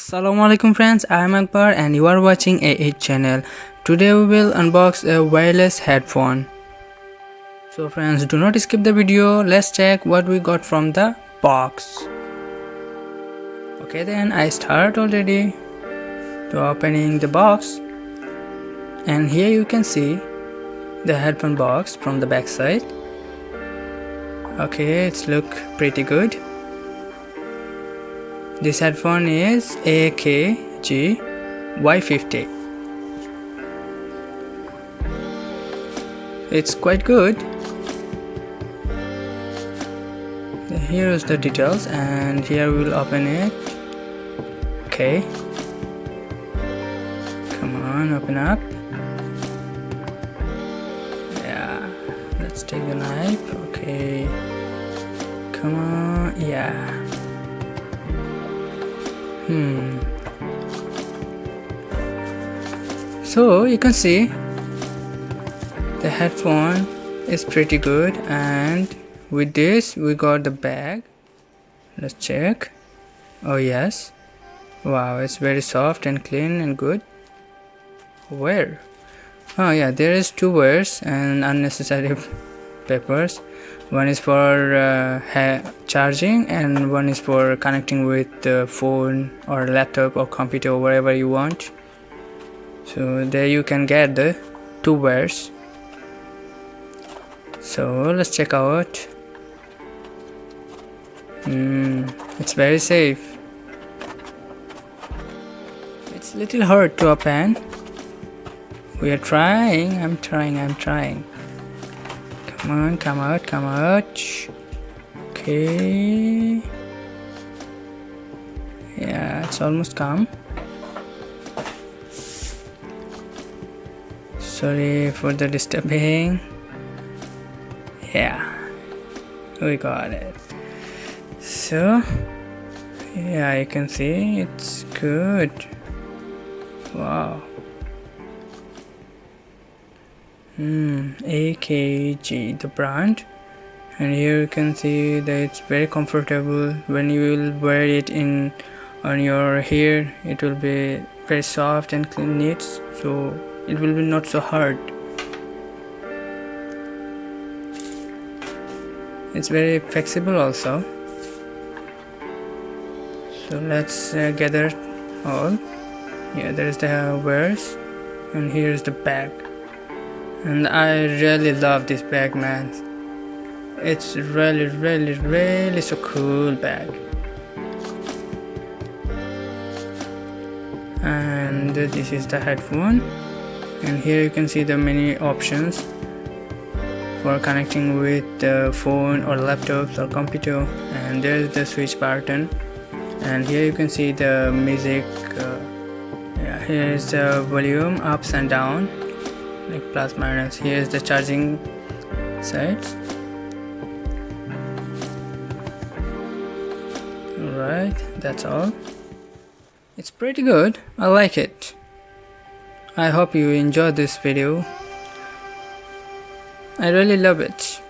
Assalamualaikum friends, I am Akbar and you are watching AH channel. Today we will unbox a wireless headphone. So friends, do not skip the video. Let's check what we got from the box. Okay, then I start already to opening the box, and here you can see the headphone box from the back side. Okay, it's look pretty good. This headphone is AKG Y50. It's quite good. Here is the details, and here we will open it. Okay, come on, open up. Yeah, let's take the knife. Okay, come on. Yeah. So you can see the headphone is pretty good, and with this we got the bag. Let's check. Oh yes, wow, it's very soft and clean and good. Where? Oh yeah, there is two wires and unnecessary papers. One is for charging, and one is for connecting with the phone or laptop or computer or wherever you want. So there you can get the two wires. So let's check out. It's very safe. It's a little hard to open. We are trying. I'm trying. Come on, come out. Okay. Yeah, it's almost come. Sorry for the disturbing. Yeah, we got it. So yeah, you can see it's good. Wow. AKG, the brand, and here you can see that it's very comfortable. When you will wear it on your hair, it will be very soft and clean, neat, so it will be not so hard. It's very flexible also. So let's gather all. Yeah, there's the wires, and here's the bag. And I really love this bag, man. It's really so cool bag. And this is the headphone, and here you can see the many options for connecting with the phone or laptops or computer. And there's the switch button, and here you can see the music. Here's the volume ups and down, like plus minus. Here's the charging sides. Alright, that's all. It's pretty good. I like it. I hope you enjoyed this video. I really love it.